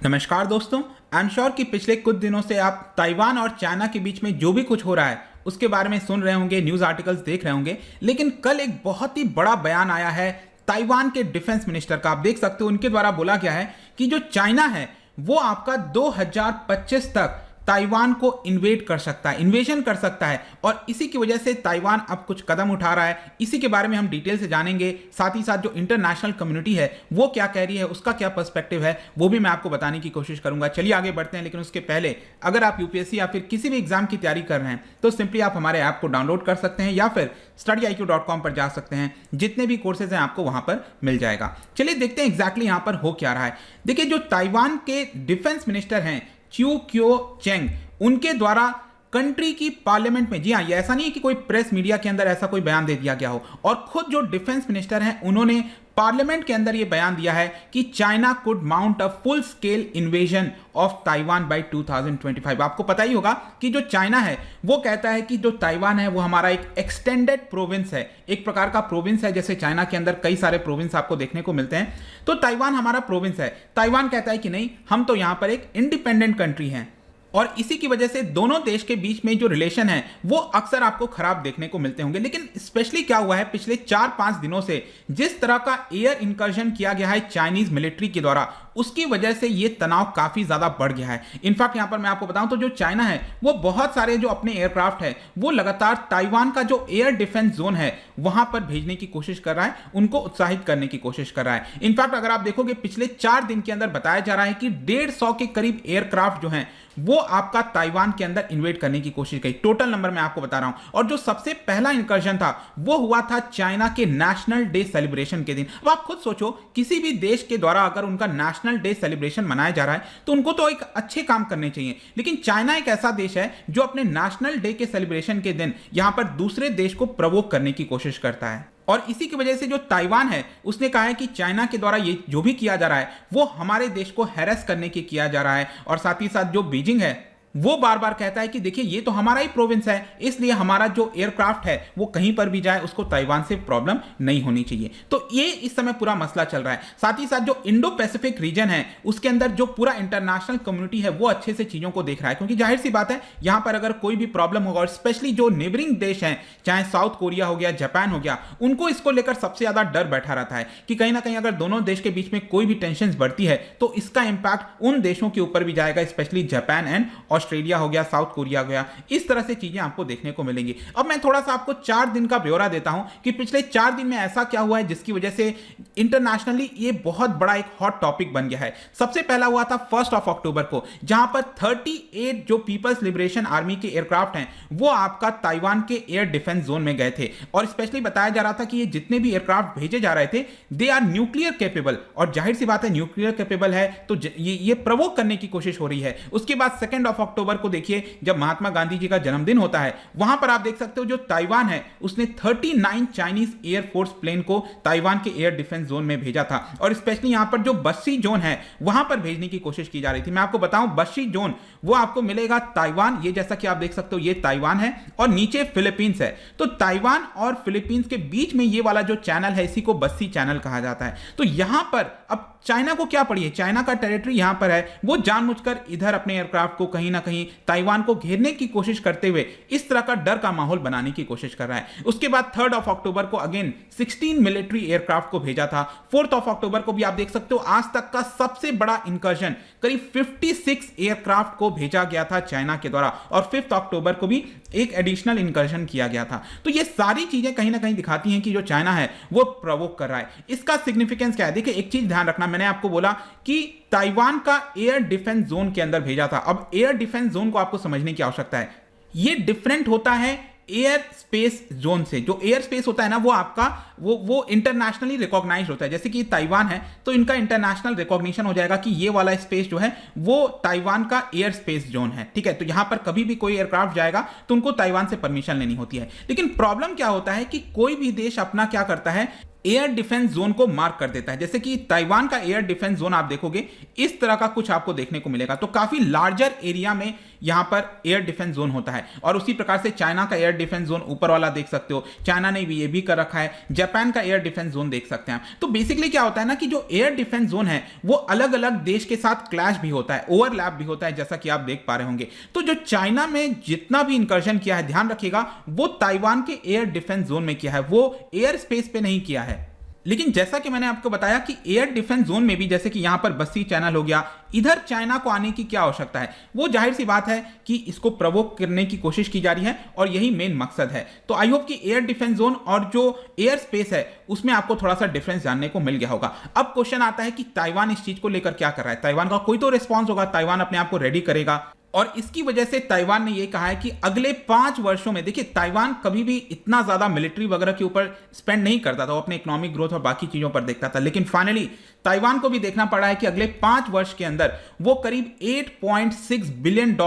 नमस्कार दोस्तों, I am sure कि पिछले कुछ दिनों से आप ताइवान और चाइना के बीच में जो भी कुछ हो रहा है उसके बारे में सुन रहे होंगे, न्यूज़ आर्टिकल्स देख रहे होंगे। लेकिन कल एक बहुत ही बड़ा बयान आया है ताइवान के डिफेंस मिनिस्टर का। आप देख सकते हो उनके द्वारा बोला गया है कि जो चाइना है वो आपका 2025 तक ताइवान को इन्वेड कर सकता है, इन्वेजन कर सकता है। और इसी की वजह से ताइवान अब कुछ कदम उठा रहा है। इसी के बारे में हम डिटेल से जानेंगे। साथ ही साथ जो इंटरनेशनल कम्युनिटी है वो क्या कह रही है, उसका क्या पर्सपेक्टिव है, वो भी मैं आपको बताने की कोशिश करूंगा। चलिए आगे बढ़ते हैं। लेकिन उसके पहले अगर आप यूपीएससी या फिर किसी भी एग्जाम की तैयारी कर रहे हैं तो सिंपली आप हमारे ऐप को डाउनलोड कर सकते हैं या फिर studyIQ.com पर जा सकते हैं। जितने भी कोर्सेज हैं आपको वहां पर मिल जाएगा। चलिए देखते हैं एग्जैक्टली यहां पर हो क्या रहा है। देखिए, जो ताइवान के डिफेंस मिनिस्टर हैं च्यू क्यो चेंग, उनके द्वारा कंट्री की पार्लियामेंट में, जी हाँ, ये ऐसा नहीं है कि कोई प्रेस मीडिया के अंदर ऐसा कोई बयान दे दिया गया हो, और खुद जो डिफेंस मिनिस्टर हैं उन्होंने पार्लियामेंट के अंदर ये बयान दिया है कि China could mount a full scale invasion of Taiwan by 2025। आपको पता ही होगा कि जो चाइना है वो कहता है कि जो ताइवान है वो हमारा एक एक्सटेंडेड प्रोविंस है, एक प्रकार का प्रोविंस है। जैसे चाइना के अंदर कई सारे प्रोविंस आपको देखने को मिलते हैं, तो ताइवान हमारा प्रोविंस है। ताइवान कहता है कि नहीं, हम तो यहां पर एक इंडिपेंडेंट कंट्री हैं। और इसी की वजह से दोनों देश के बीच में जो रिलेशन है वो अक्सर आपको खराब देखने को मिलते होंगे। लेकिन स्पेशली क्या हुआ है पिछले 4-5 दिनों से, जिस तरह का एयर इंकर्जन किया गया है चाइनीज मिलिट्री के द्वारा, उसकी वजह से ये तनाव काफी ज्यादा बढ़ गया है। इनफैक्ट यहां पर मैं आपको बताऊं तो जो चाइना है वो बहुत सारे जो अपने एयरक्राफ्ट है वो लगातार ताइवान का जो एयर डिफेंस जोन है वहां पर भेजने की कोशिश कर रहा है, उनको उत्साहित करने की कोशिश कर रहा है। इनफैक्ट अगर आप देखोगे पिछले 4 दिन के अंदर बताया जा रहा है कि 150 के करीब एयरक्राफ्ट जो हैं वो आपका ताइवान के अंदर इन्वेड करने की कोशिश की। टोटल नंबर मैं आपको बता रहा हूं। और जो सबसे पहला इंकर्जन था वो हुआ था चाइना के नेशनल डे सेलिब्रेशन के दिन। अब आप खुद सोचो, किसी भी देश के द्वारा अगर उनका नेशनल डे सेलिब्रेशन मनाया जा रहा है तो उनको तो एक अच्छे काम करने चाहिए। लेकिन चाइना एक ऐसा देश है जो अपने नेशनल डे के सेलिब्रेशन के दिन यहां पर दूसरे देश को प्रवोक करने की कोशिश करता है। और इसी की वजह से जो ताइवान है उसने कहा है कि चाइना के द्वारा ये जो भी किया जा रहा है वो हमारे देश को हैरेस करने के किया जा रहा है। और साथ ही साथ जो बीजिंग है वो बार बार कहता है कि देखिए ये तो हमारा ही प्रोविंस है, इसलिए हमारा जो एयरक्राफ्ट है वो कहीं पर भी जाए उसको ताइवान से प्रॉब्लम नहीं होनी चाहिए। तो ये इस समय पूरा मसला चल रहा है। साथ ही साथ जो इंडो पैसिफिक रीजन है उसके अंदर जो पूरा इंटरनेशनल कम्युनिटी है वो अच्छे से चीजों को देख रहा है, क्योंकि जाहिर सी बात है यहां पर अगर कोई भी प्रॉब्लम होगा, और स्पेशली जो नेबरिंग देश हैं, चाहे साउथ कोरिया हो गया, जापान हो गया, उनको इसको लेकर सबसे ज्यादा डर बैठा रहता है कि कहीं ना कहीं अगर दोनों देश के बीच में कोई भी टेंशन बढ़ती है तो इसका इंपैक्ट उन देशों के ऊपर भी जाएगा, स्पेशली जापान एंड ऑस्ट्रेलिया हो गया, साउथ कोरिया हो गया। इस तरह से चीजें आपको देखने को मिलेंगी। अब मैं थोड़ा सा आपको 4 दिन का ब्यौरा देता हूं कि पिछले 4 दिन में ऐसा क्या हुआ है जिसकी वजह से इंटरनेशनली ये बहुत बड़ा एक हॉट टॉपिक बन गया है। सबसे पहला हुआ था 1 अक्टूबर को, जहां पर 38 जो पीपल्स लिबरेशन आर्मी के एयरक्राफ्ट हैं वो आपका ताइवान के एयर डिफेंस जोन में गए थे। और स्पेशली बताया जा रहा था कि ये जितने भी एयरक्राफ्ट भेजे जा रहे थे दे आर न्यूक्लियर कैपेबल। और जाहिर सी बात है न्यूक्लियर कैपेबल है तो ये प्रवोक करने की कोशिश हो रही है। उसके बाद 2 अक्टूबर को देखिए, जब महात्मा गांधी जी का जन्मदिन होता है, वहां पर आप देख सकते हो जो ताइवान है उसने 39 चाइनीज एयरफोर्स प्लेन को ताइवान के एयर डिफेंस जोन में भेजा था। और स्पेशली यहां पर जो बस्सी जोन है वहां पर भेजने की कोशिश की जा रही थी। मैं आपको बताऊं, बस्सी जोन वो आपको मिलेगा ताइवान, ये जैसा कि आप देख सकते हो ये ताइवान है और नीचे फिलीपींस है। तो ताइवान और फिलीपींस के बीच में ये वाला जो चैनल है इसी को बस्सी चैनल कहा जाता है। तो यहां पर अब चाइना को क्या पड़ी है, चाइना का टेरिटरी यहां पर है, वो जानबूझकर इधर अपने एयरक्राफ्ट को कहीं ना कहीं ताइवान को घेरने की कोशिश करते हुए इस तरह का डर का माहौल बनाने की कोशिश कर रहा है। उसके बाद 3 अक्टूबर को अगेन 16 मिलिट्री एयरक्राफ्ट को भेजा था। 4 अक्टूबर को भी आप देख सकते हो आज तक का सबसे बड़ा इंकर्जन, करीब 56 एयरक्राफ्ट को भेजा गया था चाइना के द्वारा। और 5 अक्टूबर को भी एक एडिशनल इंकर्जन किया गया था। तो ये सारी चीजें कहीं ना कहीं दिखाती हैं कि जो चाइना है वो प्रवोक कर रहा है। इसका सिग्निफिकेंस क्या है, देखिए एक चीज ध्यान रखना, मैंने आपको बोला कि ताइवान का एयर डिफेंस जोन के अंदर भेजा था। अब एयर डिफेंस जोन को आपको समझने की आवश्यकता है, ये डिफरेंट होता है एयर स्पेस जोन से। जो एयर स्पेस होता है ना वो आपका वो इंटरनेशनली रिकॉग्नाइज्ड होता है। जैसे कि ताइवान है तो इनका इंटरनेशनल रिकॉग्निशन हो जाएगा कि ये वाला स्पेस जो है वो ताइवान का एयर स्पेस जोन है, ठीक है। तो यहां पर कभी भी कोई एयरक्राफ्ट जाएगा तो उनको ताइवान से परमिशन लेनी होती है। लेकिन प्रॉब्लम क्या होता है कि कोई भी देश अपना क्या करता है, एयर डिफेंस जोन को मार्क कर देता है। जैसे कि ताइवान का एयर डिफेंस जोन आप देखोगे इस तरह का कुछ आपको देखने को मिलेगा। तो काफी लार्जर एरिया में यहां पर एयर डिफेंस जोन होता है, और उसी प्रकार से चाइना का एयर डिफेंस जोन ऊपर वाला देख सकते हो, चाइना ने भी ये भी कर रखा है, जापान का एयर डिफेंस जोन देख सकते हैं। तो बेसिकली क्या होता है ना कि जो एयर डिफेंस जोन है वो अलग अलग देश के साथ क्लैश भी होता है, ओवरलैप भी होता है, जैसा कि आप देख पा रहे होंगे। तो जो चाइना में जितना भी इंकर्जन किया है, ध्यान रखिएगा, वो ताइवान के एयर डिफेंस जोन में किया है, वो एयर स्पेस पे नहीं किया है। लेकिन जैसा कि मैंने आपको बताया कि एयर डिफेंस जोन में भी, जैसे कि यहां पर बस्सी चैनल हो गया, इधर चाइना को आने की क्या आवश्यकता है? वो जाहिर सी बात है कि इसको प्रोवोक करने की कोशिश की जा रही है, और यही मेन मकसद है। तो आई होप कि एयर डिफेंस जोन और जो एयर स्पेस है उसमें आपको थोड़ा सा डिफरेंस जानने को मिल गया होगा। अब क्वेश्चन आता है कि ताइवान इस चीज को लेकर क्या कर रहा है? ताइवान का कोई तो रिस्पॉन्स होगा, ताइवान अपने आप को रेडी करेगा, और इसकी वजह से ताइवान ने यह कहा है कि अगले 5 वर्षों में, देखिए ताइवान कभी भी इतना ज्यादा मिलिट्री वगैरह के ऊपर स्पेंड नहीं करता था, वो अपने इकोनॉमिक ग्रोथ और बाकी चीजों पर देखता था, लेकिन फाइनली ताइवान को भी देखना पड़ा है कि अगले 5 वर्ष के अंदर वो करीब $8.6 बिलियन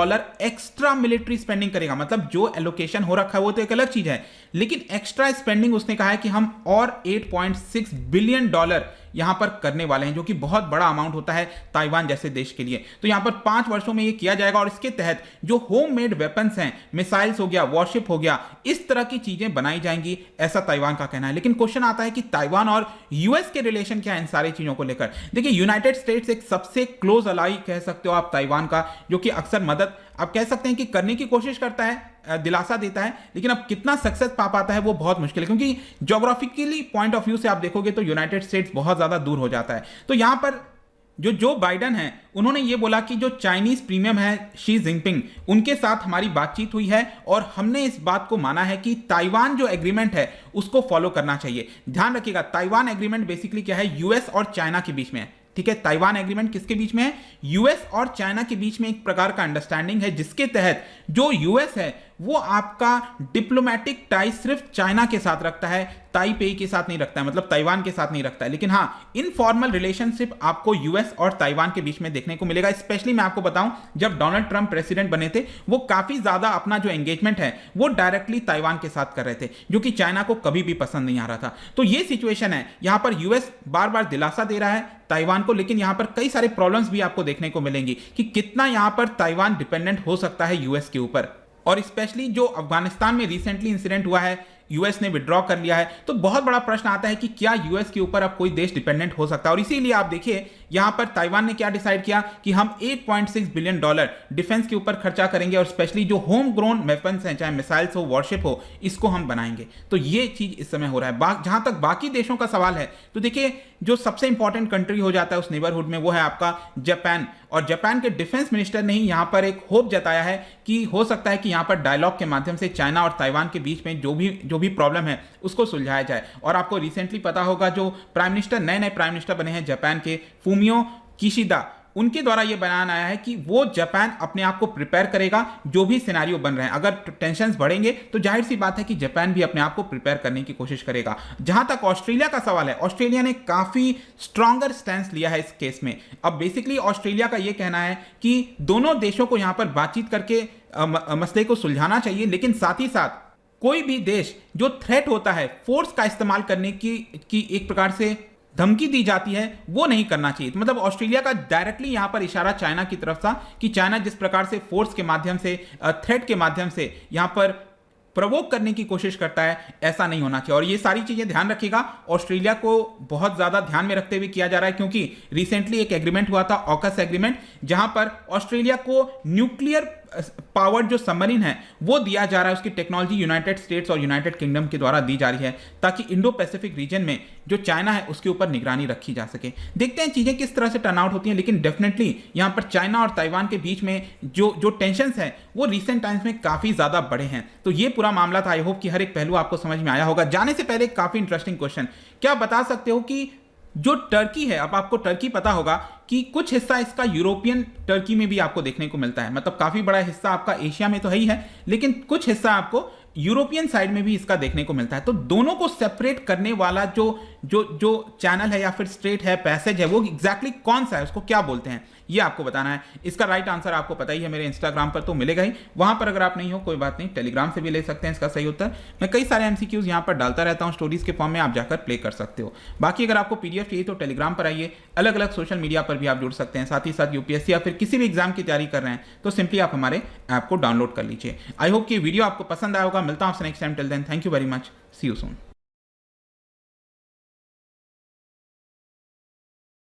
एक्स्ट्रा मिलिट्री स्पेंडिंग करेगा। मतलब जो एलोकेशन हो रखा है वो तो एक अलग चीज है, लेकिन एक्स्ट्रा स्पेंडिंग उसने कहा है कि हम और $8.6 बिलियन यहां पर करने वाले हैं, जो कि बहुत बड़ा अमाउंट होता है ताइवान जैसे देश के लिए। तो यहां पर 5 वर्षों में यह किया जाएगा, और इसके तहत जो होम मेड वेपन्स हैं, मिसाइल्स हो गया, वॉरशिप हो गया, इस तरह की चीजें बनाई जाएंगी, ऐसा ताइवान का कहना है। लेकिन क्वेश्चन आता है कि ताइवान और यूएस के रिलेशन क्या है इन सारी चीजों को लेकर? देखिए यूनाइटेड स्टेट्स एक सबसे क्लोज अलाई कह सकते हो आप ताइवान का, जो कि अक्सर मदद आप कह सकते हैं कि करने की कोशिश करता है, दिलासा देता है, लेकिन अब कितना सक्सेस पा पाता है वो बहुत मुश्किल है, क्योंकि ज्योग्राफिकली पॉइंट ऑफ व्यू से आप देखोगे तो यूनाइटेड स्टेट्स बहुत ज्यादा दूर हो जाता है। तो यहां पर जो बाइडन है, उन्होंने ये बोला कि जो चाइनीज प्रीमियम है शी जिनपिंग, उनके साथ हमारी बातचीत हुई है, और हमने इस बात को माना है कि ताइवान जो एग्रीमेंट है उसको फॉलो करना चाहिए। ध्यान रखिएगा, ताइवान एग्रीमेंट बेसिकली क्या है? यूएस और चाइना के बीच में है, ठीक है। ताइवान एग्रीमेंट किसके बीच में है? यूएस और चाइना के बीच में एक प्रकार का अंडरस्टैंडिंग है, जिसके तहत जो यूएस है वो आपका डिप्लोमेटिक टाई सिर्फ चाइना के साथ रखता है, ताइपेई के साथ नहीं रखता है, मतलब ताइवान के साथ नहीं रखता है। लेकिन हाँ, इनफॉर्मल रिलेशनशिप आपको यूएस और ताइवान के बीच में देखने को मिलेगा। स्पेशली मैं आपको बताऊं, जब डोनाल्ड ट्रंप प्रेसिडेंट बने थे, वो काफी ज्यादा अपना जो एंगेजमेंट है वो डायरेक्टली ताइवान के साथ कर रहे थे, जो कि चाइना को कभी भी पसंद नहीं आ रहा था। तो ये सिचुएशन है, यहां पर यूएस बार बार दिलासा दे रहा है ताइवान को, लेकिन यहां पर कई सारे प्रॉब्लम्स भी आपको देखने को मिलेंगी कि कितना यहां पर ताइवान डिपेंडेंट हो सकता है यूएस के ऊपर। और स्पेशली जो अफगानिस्तान में रिसेंटली इंसिडेंट हुआ है, यूएस ने विड्रॉ कर लिया है, तो बहुत बड़ा प्रश्न आता है कि क्या यूएस के ऊपर अब कोई देश डिपेंडेंट हो सकता है। और इसीलिए आप देखिए यहां पर ताइवान ने क्या डिसाइड किया कि हम $8.6 बिलियन डिफेंस के ऊपर खर्चा करेंगे, और स्पेशली जो होम ग्रोन वेपन्स हैं, चाहे मिसाइल्स हो, वॉरशिप हो, इसको हम बनाएंगे। तो ये चीज इस समय हो रहा है। जहां तक बाकी देशों का सवाल है, तो देखिए जो सबसे इंपॉर्टेंट कंट्री हो जाता है उस नेबरहुड में, वो है आपका जापान। और जापान के डिफेंस मिनिस्टर ने ही यहां पर एक होप जताया है कि हो सकता है कि यहां पर डायलॉग के माध्यम से चाइना और ताइवान के बीच में जो भी प्रॉब्लम है उसको सुलझाया जाए। और आपको रिसेंटली पता होगा, जो प्राइम मिनिस्टर, नए प्राइम मिनिस्टर बने हैं जापान के, फूमियो किशिदा, उनके द्वारा यह बयान आया है कि वो जापान अपने आप को प्रिपेयर करेगा जो भी सिनेरियो बन रहे हैं। अगर टेंशन्स बढ़ेंगे तो जाहिर सी बात है कि जापान भी अपने आप को प्रिपेयर करने की कोशिश करेगा। जहां तक ऑस्ट्रेलिया का सवाल है, ऑस्ट्रेलिया ने काफी स्ट्रॉन्गर स्टैंस लिया है इस केस में। अब बेसिकली ऑस्ट्रेलिया का यह कहना है कि दोनों देशों को यहां पर बातचीत करके मसले को सुलझाना चाहिए, लेकिन साथ ही साथ कोई भी देश जो थ्रेट होता है, फोर्स का इस्तेमाल करने की एक प्रकार से धमकी दी जाती है, वो नहीं करना चाहिए। मतलब ऑस्ट्रेलिया का डायरेक्टली यहां पर इशारा चाइना की तरफ था कि चाइना जिस प्रकार से फोर्स के माध्यम से, थ्रेट के माध्यम से यहां पर प्रवोक करने की कोशिश करता है, ऐसा नहीं होना चाहिए। और ये सारी चीजें ध्यान रखिएगा, ऑस्ट्रेलिया को बहुत ज्यादा ध्यान में रखते हुए किया जा रहा है, क्योंकि रिसेंटली एक एग्रीमेंट हुआ था, ऑकस एग्रीमेंट, जहां पर ऑस्ट्रेलिया को न्यूक्लियर पावर्ड जो सबमरीन है वो दिया जा रहा है। उसकी टेक्नोलॉजी यूनाइटेड स्टेट्स और यूनाइटेड किंगडम के द्वारा दी जा रही है, ताकि इंडो पैसिफिक रीजन में जो चाइना है उसके ऊपर निगरानी रखी जा सके। देखते हैं चीजें किस तरह से टर्न आउट होती हैं, लेकिन डेफिनेटली यहां पर चाइना और ताइवान के बीच में जो टेंशंस हैं वो रिसेंट टाइम्स में काफी ज्यादा बढ़े हैं। तो ये पूरा मामला था। आई होप कि हर एक पहलू आपको समझ में आया होगा। जाने से पहले काफी इंटरेस्टिंग क्वेश्चन, क्या बता सकते हो कि जो टर्की है, अब आपको टर्की पता होगा कि कुछ हिस्सा इसका यूरोपियन टर्की में भी आपको देखने को मिलता है, मतलब काफी बड़ा हिस्सा आपका एशिया में तो है ही है, लेकिन कुछ हिस्सा आपको यूरोपियन साइड में भी इसका देखने को मिलता है। तो दोनों को सेपरेट करने वाला जो जो चैनल है या फिर स्ट्रेट है, पैसेज है, वो एग्जैक्टली कौन सा है, उसको क्या बोलते हैं, ये आपको बताना है। इसका राइट आंसर आपको पता ही है, मेरे इंस्टाग्राम पर तो मिलेगा ही। वहां पर अगर आप नहीं हो कोई बात नहीं, टेलीग्राम से भी ले सकते हैं इसका सही उत्तर। मैं कई सारे एमसीक्यूज यहां पर डालता रहता हूं स्टोरीज के फॉर्म में, आप जाकर प्ले कर सकते हो। बाकी अगर आपको पीडीएफ चाहिए तो टेलीग्राम पर आइए, अलग अलग सोशल मीडिया पर भी आप जुड़ सकते हैं। साथ ही साथ यूपीएससी या फिर किसी भी एग्जाम की तैयारी कर रहे हैं तो सिंपली आप हमारे ऐप को डाउनलोड कर लीजिए। आई होप कि वीडियो आपको पसंद आया होगा। मिलता हूं आपसे next time. Till then, thank you very much, see you soon.